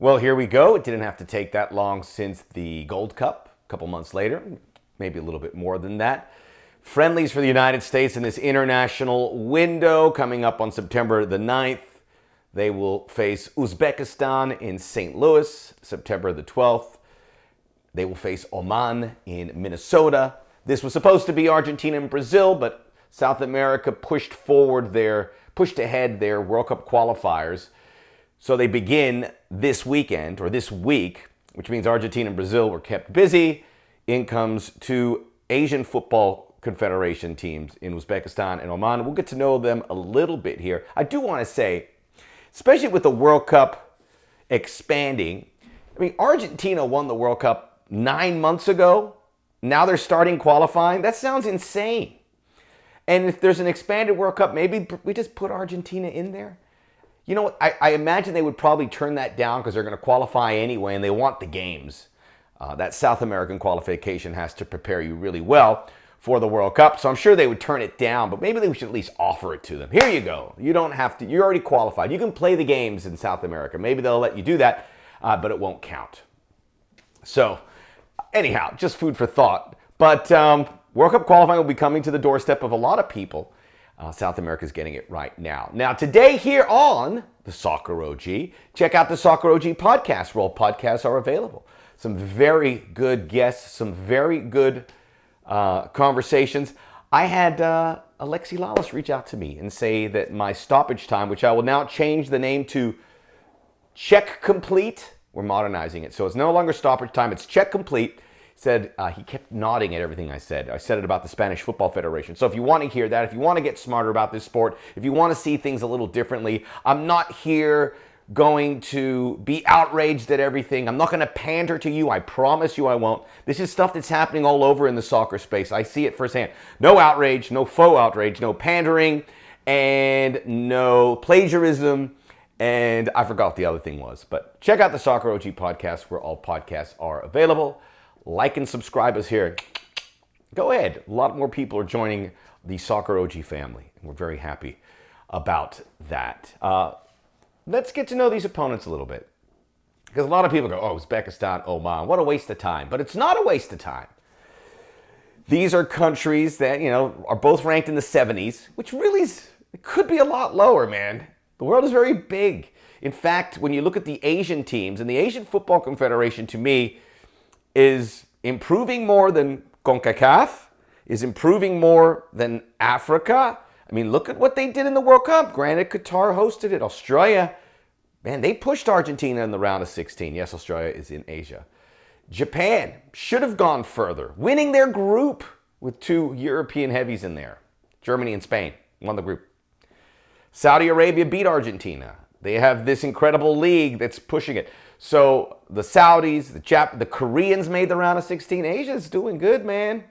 Well, here we go. It didn't have to take that long since the Gold Cup, a couple months later, maybe a little bit more than that. Friendlies for the United States in this international window coming up on September the 9th. They will face Uzbekistan in St. Louis, September the 12th. They will face Oman in Minnesota. This was supposed to be Argentina and Brazil, but South America pushed ahead their World Cup qualifiers. So they begin this weekend, or this week, which means Argentina and Brazil were kept busy. In comes two Asian Football Confederation teams in Uzbekistan and Oman. We'll get to know them a little bit here. I do want to say, especially with the World Cup expanding, I mean, Argentina won the World Cup 9 months ago. Now they're starting qualifying. That sounds insane. And if there's an expanded World Cup, maybe we just put Argentina in there. You know, I imagine they would probably turn that down because they're going to qualify anyway and they want the games. That South American qualification has to prepare you really well for the World Cup. So I'm sure they would turn it down, but maybe they should at least offer it to them. Here you go. You don't have to. You're already qualified. You can play the games in South America. Maybe they'll let you do that, but it won't count. So anyhow, just food for thought. But World Cup qualifying will be coming to the doorstep of a lot of people. South America is getting it right now. Now, today here on the Soccer OG, check out the Soccer OG podcast, where all podcasts are available. Some very good guests, some very good conversations. I had Alexi Lalas reach out to me and say that my stoppage time, which I will now change the name to Check Complete, we're modernizing it. So it's no longer stoppage time, it's Check Complete. Said he kept nodding at everything I said. I said it about the Spanish Football Federation. So if you want to hear that, if you want to get smarter about this sport, if you want to see things a little differently, I'm not here going to be outraged at everything. I'm not going to pander to you. I promise you I won't. This is stuff that's happening all over in the soccer space. I see it firsthand. No outrage, no faux outrage, no pandering, and no plagiarism. And I forgot what the other thing was. But check out the Soccer OG podcast, where all podcasts are available. Like and subscribe us here. Go ahead. A lot more people are joining the Soccer OG family. And we're very happy about that. Let's get to know these opponents a little bit. Because a lot of people go, oh, Uzbekistan, Oman, what a waste of time. But it's not a waste of time. These are countries that, you know, are both ranked in the 70s, which really is, it could be a lot lower, man. The world is very big. In fact, when you look at the Asian teams, and the Asian Football Confederation, to me, is improving more than CONCACAF, is improving more than Africa. I mean, look at what they did in the World Cup. Granted, Qatar hosted it. Australia, man, they pushed Argentina in the round of 16. Yes, Australia is in Asia. Japan should have gone further, winning their group with two European heavies in there. Germany and Spain won the group. Saudi Arabia beat Argentina. They have this incredible league that's pushing it. So the Saudis, the Koreans made the round of 16. Asia's doing good, man.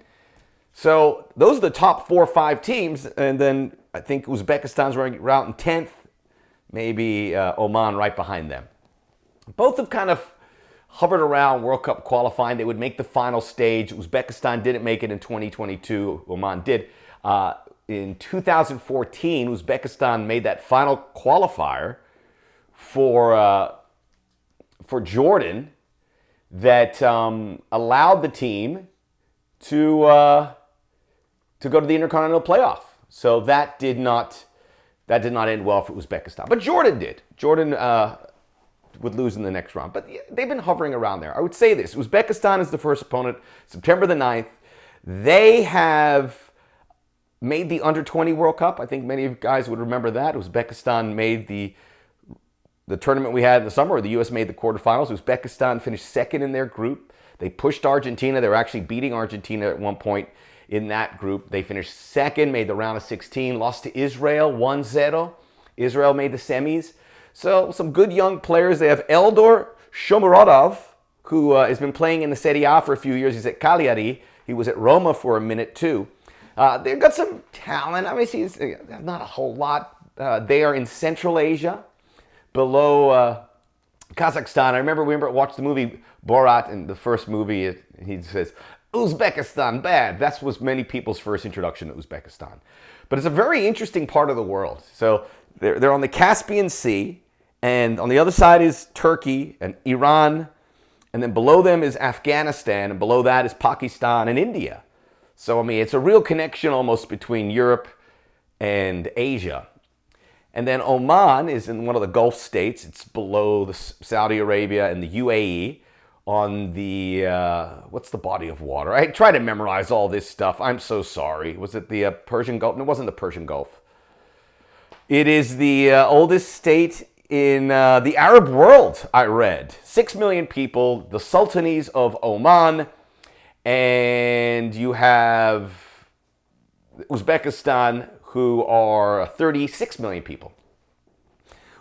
So those are the top 4 or 5 teams. And then I think Uzbekistan's ranked 10th. Maybe Oman right behind them. Both have kind of hovered around World Cup qualifying. They would make the final stage. Uzbekistan didn't make it in 2022. Oman did. In 2014, Uzbekistan made that final qualifier for Jordan that allowed the team to go to the Intercontinental Playoff. So that did not end well for Uzbekistan. But Jordan did. Jordan would lose in the next round. But they've been hovering around there. I would say this. Uzbekistan is the first opponent, September the 9th. They have made the Under-20 World Cup. I think many of you guys would remember that. Uzbekistan made the tournament we had in the summer, where the U.S. made the quarterfinals. Uzbekistan finished second in their group. They pushed Argentina. They were actually beating Argentina at one point in that group. They finished second, made the round of 16, lost to Israel 1-0. Israel made the semis. So some good young players. They have Eldor Shomurodov, who has been playing in the Serie A for a few years. He's at Cagliari. He was at Roma for a minute too. They've got some talent. Obviously, it's not a whole lot. They are in Central Asia, below Kazakhstan. I remember we watched the movie Borat, and the first movie, he says, Uzbekistan, bad. That was many people's first introduction to Uzbekistan. But it's a very interesting part of the world. So they're on the Caspian Sea, And on the other side is Turkey and Iran. And then below them is Afghanistan. And below that is Pakistan and India. So, I mean, it's a real connection almost between Europe and Asia. And then Oman is in one of the Gulf states. It's below the Saudi Arabia and the UAE on the, what's the body of water? I try to memorize all this stuff. I'm so sorry. Was it the Persian Gulf? No, it wasn't the Persian Gulf. It is the oldest state in the Arab world, I read. 6 million people, the Sultanates of Oman. And you have Uzbekistan, who are 36 million people.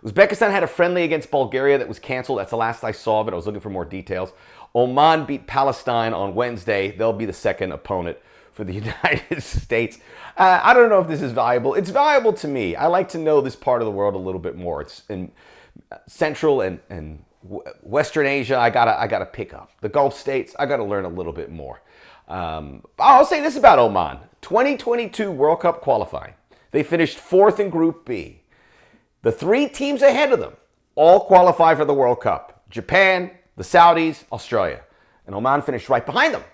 Uzbekistan had a friendly against Bulgaria that was canceled. That's the last I saw of it. I was looking for more details. Oman beat Palestine on Wednesday. They'll be the second opponent for the United States. I don't know if this is valuable. It's valuable to me. I like to know this part of the world a little bit more. It's in Central and Western Asia. I gotta pick up. The Gulf states, I gotta learn a little bit more. I'll say this about Oman. 2022 World Cup qualifying. They finished 4th in Group B. The 3 teams ahead of them all qualify for the World Cup. Japan, the Saudis, Australia. And Oman finished right behind them.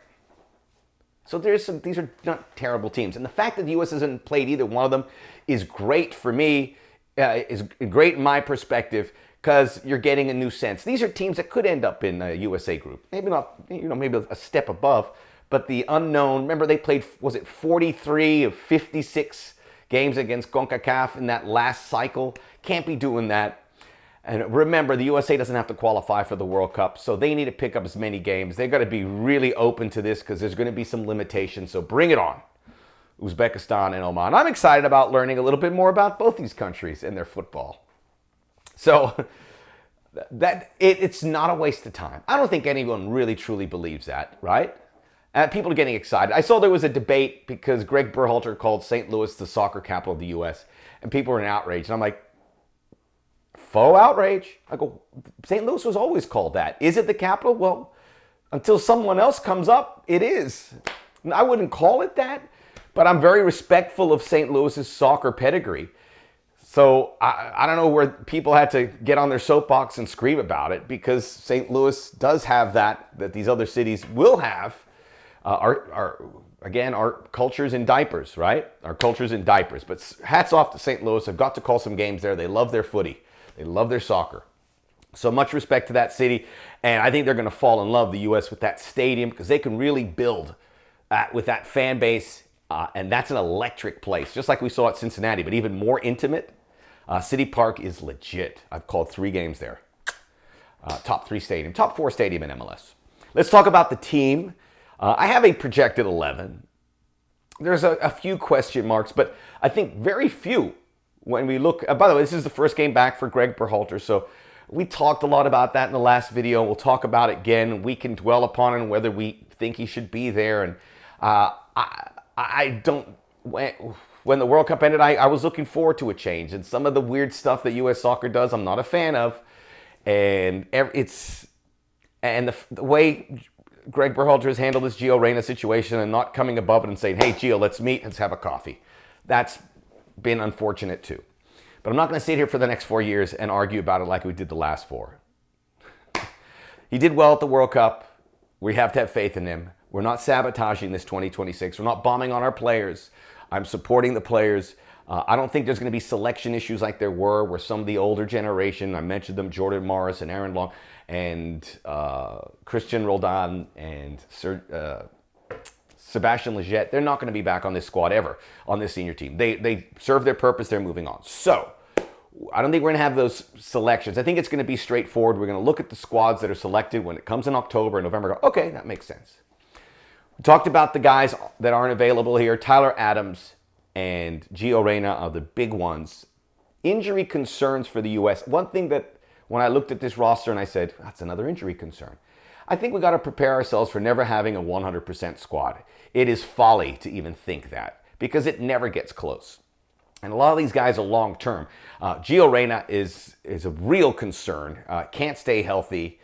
So these are not terrible teams. And the fact that the U.S. hasn't played either one of them is great for me, is great in my perspective, because you're getting a new sense. These are teams that could end up in a USA group. Maybe not, maybe a step above, but the unknown, remember they played, was it 43 of 56 games against CONCACAF in that last cycle? Can't be doing that. And remember, the USA doesn't have to qualify for the World Cup, so they need to pick up as many games. They've got to be really open to this because there's going to be some limitations, so bring it on. Uzbekistan and Oman. I'm excited about learning a little bit more about both these countries and their football. So it's not a waste of time. I don't think anyone really truly believes that, right? People are getting excited. I saw there was a debate because Gregg Berhalter called St. Louis the soccer capital of the U.S., and people were in outrage. And I'm like, faux outrage. I go, St. Louis was always called that. Is it the capital? Well, until someone else comes up, it is. I wouldn't call it that, but I'm very respectful of St. Louis's soccer pedigree. So I don't know where people had to get on their soapbox and scream about it, because St. Louis does have that these other cities will have. Our culture's in diapers, right? Our culture's in diapers. But hats off to St. Louis. I've got to call some games there. They love their footy. They love their soccer. So much respect to that city. And I think they're going to fall in love, the U.S., with that stadium, because they can really build with that fan base. And that's an electric place, just like we saw at Cincinnati, but even more intimate. City Park is legit. I've called 3 games there. Top 4 stadium in MLS. Let's talk about the team. I have a projected 11. There's a few question marks, but I think very few when we look. By the way, this is the first game back for Gregg Berhalter, so we talked a lot about that in the last video. We'll talk about it again. We can dwell upon it and whether we think he should be there. And I don't. When the World Cup ended, I was looking forward to a change. And some of the weird stuff that U.S. soccer does, I'm not a fan of. And the way Gregg Berhalter has handled this Gio Reyna situation and not coming above it and saying, hey, Gio, let's meet, let's have a coffee. That's been unfortunate too. But I'm not going to sit here for the next 4 years and argue about it like we did the last 4. He did well at the World Cup. We have to have faith in him. We're not sabotaging this 2026. We're not bombing on our players. I'm supporting the players. I don't think there's going to be selection issues like there were where some of the older generation, I mentioned them, Jordan Morris and Aaron Long and Christian Roldan and Sebastian Lletget, they're not going to be back on this squad ever, on this senior team. They serve their purpose. They're moving on. So I don't think we're going to have those selections. I think it's going to be straightforward. We're going to look at the squads that are selected when it comes in October and November. Go, okay, that makes sense. We talked about the guys that aren't available here. Tyler Adams and Gio Reyna are the big ones. Injury concerns for the U.S. One thing that when I looked at this roster and I said, that's another injury concern. I think we got to prepare ourselves for never having a 100% squad. It is folly to even think that because it never gets close. And a lot of these guys are long-term. Gio Reyna is a real concern. Can't stay healthy.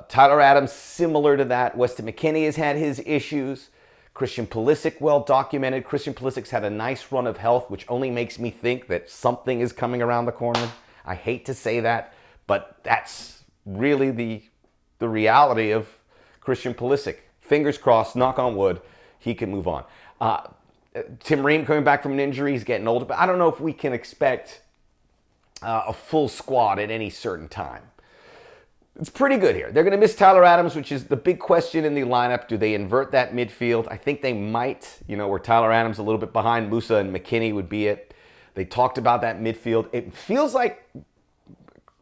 Tyler Adams, similar to that. Weston McKennie has had his issues. Christian Pulisic, well documented. Christian Pulisic's had a nice run of health, which only makes me think that something is coming around the corner. I hate to say that, but that's really the reality of Christian Pulisic. Fingers crossed, knock on wood, he can move on. Tim Ream coming back from an injury, he's getting older, but I don't know if we can expect a full squad at any certain time. It's pretty good here. They're going to miss Tyler Adams, which is the big question in the lineup. Do they invert that midfield? I think they might, where Tyler Adams a little bit behind Musa and McKennie would be it. They talked about that midfield. It feels like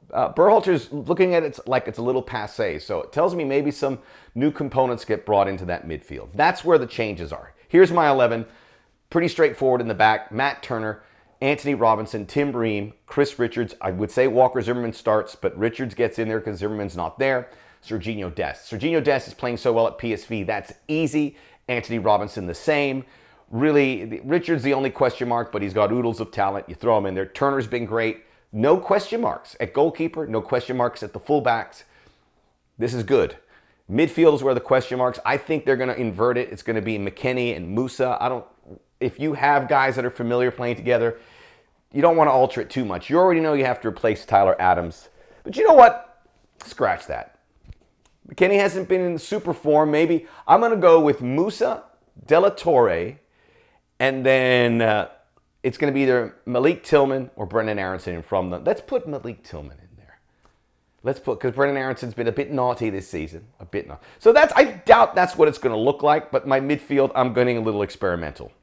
Berhalter's looking at it like it's a little passé. So it tells me maybe some new components get brought into that midfield. That's where the changes are. Here's my 11. Pretty straightforward in the back. Matt Turner, Anthony Robinson, Tim Ream, Chris Richards. I would say Walker Zimmerman starts, but Richards gets in there because Zimmerman's not there. Serginho Dest. Serginho Dest is playing so well at PSV. That's easy. Anthony Robinson the same. Really, Richards the only question mark, but he's got oodles of talent. You throw him in there. Turner's been great. No question marks at goalkeeper. No question marks at the fullbacks. This is good. Midfield is where the question marks. I think they're going to invert it. It's going to be McKennie and Musa. If you have guys that are familiar playing together, you don't want to alter it too much. You already know you have to replace Tyler Adams. But you know what? Scratch that. McKennie hasn't been in super form. Maybe I'm going to go with Musa, De La Torre, and then it's going to be either Malik Tillman or Brendan Aronson from them. Let's put Malik Tillman in there. Because Brendan Aronson's been a bit naughty this season. A bit naughty. So I doubt that's what it's going to look like, but my midfield, I'm going a little experimental.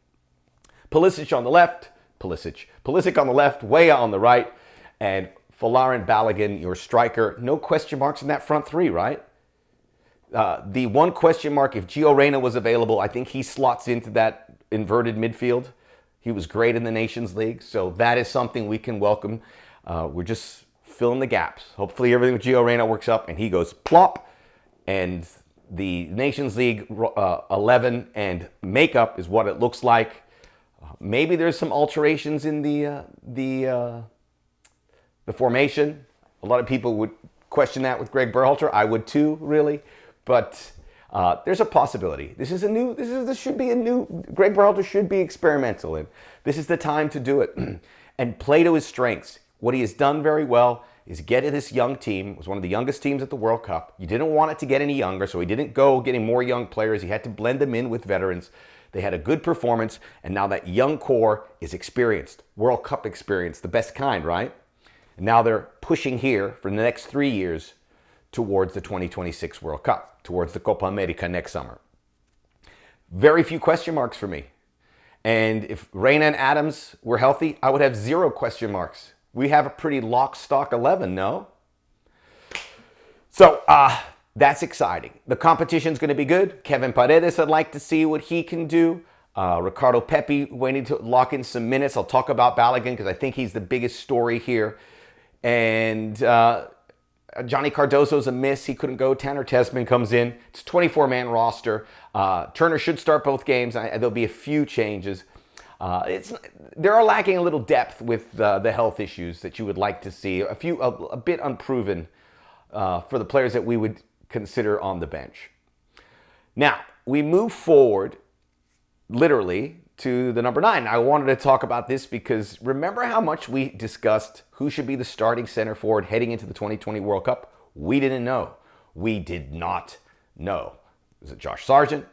Pulisic on the left, Pulisic on the left, Weah on the right, and Folarin Balogun, your striker. No question marks in that front three, right? The one question mark, if Gio Reyna was available, I think he slots into that inverted midfield. He was great in the Nations League, so that is something we can welcome. We're just filling the gaps. Hopefully everything with Gio Reyna works up and he goes plop, and the Nations League 11 and makeup is what it looks like. Maybe there's some alterations in the formation. A lot of people would question that with Gregg Berhalter. I would too, really. But there's a possibility. This should be a new. Gregg Berhalter should be experimental, and this is the time to do it and play to his strengths. What he has done very well is get this young team. It was one of the youngest teams at the World Cup. You didn't want it to get any younger, so he didn't go getting more young players. He had to blend them in with veterans. They had a good performance, and now that young core is experienced. World Cup experience, the best kind, right? And now they're pushing here for the next 3 years towards the 2026 World Cup, towards the Copa America next summer. Very few question marks for me. And if Reyna and Adams were healthy, I would have 0 question marks. We have a pretty lock, stock 11, no? So, that's exciting. The competition's going to be good. Kevin Paredes, I'd like to see what he can do. Ricardo Pepi waiting to lock in some minutes. I'll talk about Balogun because I think he's the biggest story here. And Johnny Cardozo's a miss. He couldn't go. Tanner Tesman comes in. It's a 24-man roster. Turner should start both games. There'll be a few changes. They're lacking a little depth with the health issues that you would like to see. A bit unproven for the players that we would consider on the bench. Now, we move forward literally to the number 9. I wanted to talk about this because remember how much we discussed who should be the starting center forward heading into the 2020 World Cup? We didn't know. We did not know. Was it Josh Sargent?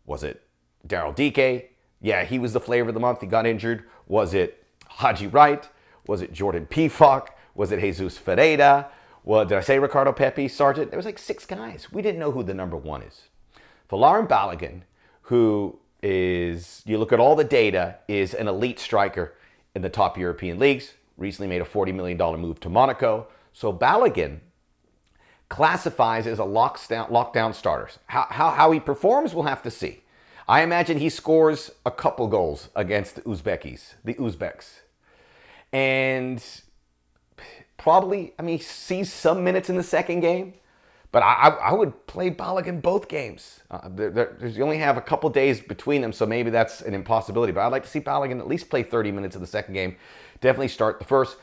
Was it Daryl Dike? Yeah, he was the flavor of the month. He got injured. Was it Haji Wright? Was it Jordan Pefok? Was it Jesus Ferreira? Well, did I say Ricardo Pepi, Sargent? There was like 6 guys. We didn't know who the number 1 is. Folarin Balogun, who is, you look at all the data, is an elite striker in the top European leagues. Recently made a $40 million move to Monaco. So Balogun classifies as a lockdown starter. How he performs, we'll have to see. I imagine he scores a couple goals against the Uzbeks. And probably, he sees some minutes in the second game, but I would play Balogun both games. You only have a couple days between them, so maybe that's an impossibility. But I'd like to see Balogun at least play 30 minutes of the second game. Definitely start the first.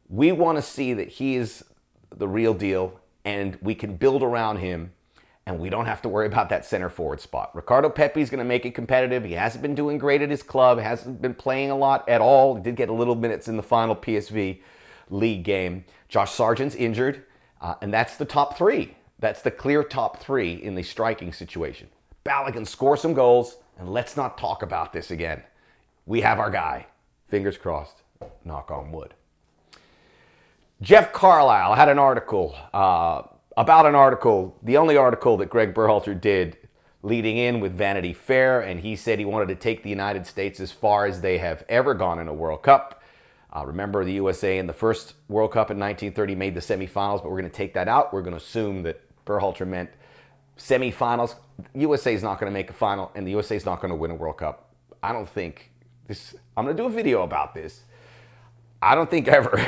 We want to see that he is the real deal, and we can build around him, and we don't have to worry about that center forward spot. Ricardo Pepi is going to make it competitive. He hasn't been doing great at his club, hasn't been playing a lot at all. He did get a little minutes in the final PSV. league game. Josh Sargent's injured, and that's the top three. That's the clear top three in the striking situation. Balogun score some goals, and let's not talk about this again. We have our guy. Fingers crossed. Knock on wood. Jeff Carlisle had an article about an article, the only article that Gregg Berhalter did leading in with Vanity Fair, and he said he wanted to take the United States as far as they have ever gone in a World Cup. Remember, the USA in the first World Cup in 1930 made the semifinals, but we're going to take that out. We're going to assume that Berhalter meant semifinals. USA is not going to make a final, and the USA is not going to win a World Cup. I don't think this. I'm going to do a video about this. I don't think ever.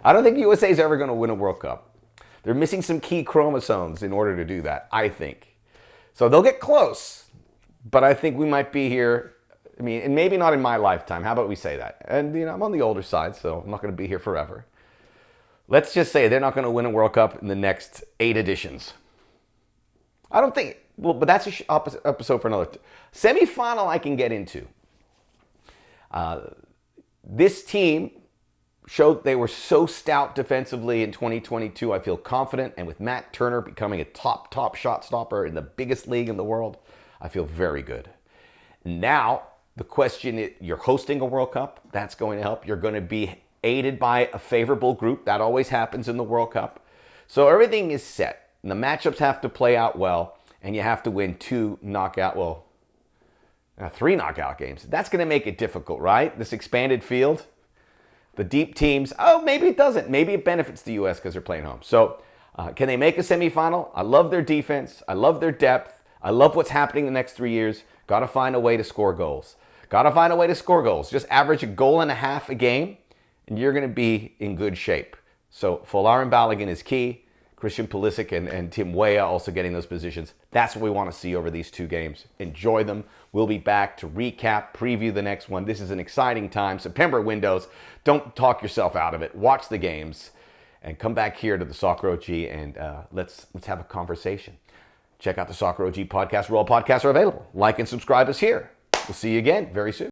I don't think USA is ever going to win a World Cup. They're missing some key chromosomes in order to do that, I think. So they'll get close, but I think we might be here. I mean, and maybe not in my lifetime. How about we say that? And, I'm on the older side, so I'm not going to be here forever. Let's just say they're not going to win a World Cup in the next 8 editions. I don't think, well, but that's an episode for another. Semi-final I can get into. This team showed they were so stout defensively in 2022. I feel confident, and with Matt Turner becoming a top shot stopper in the biggest league in the world, I feel very good. Now, the question is, you're hosting a World Cup. That's going to help. You're going to be aided by a favorable group. That always happens in the World Cup. So everything is set. And the matchups have to play out well, and you have to win 3 knockout games. That's going to make it difficult, right? This expanded field, the deep teams. Oh, maybe it doesn't. Maybe it benefits the U.S. because they're playing home. So can they make a semifinal? I love their defense. I love their depth. I love what's happening the next 3 years. Got to find a way to score goals. Just average a goal and a half a game, and you're going to be in good shape. So Folarin Balogun is key. Christian Pulisic and Tim Weah also getting those positions. That's what we want to see over these 2 games. Enjoy them. We'll be back to recap, preview the next one. This is an exciting time. September windows. Don't talk yourself out of it. Watch the games and come back here to the Soccer OG and let's have a conversation. Check out the Soccer OG podcast where all podcasts are available. Like and subscribe us here. We'll see you again very soon.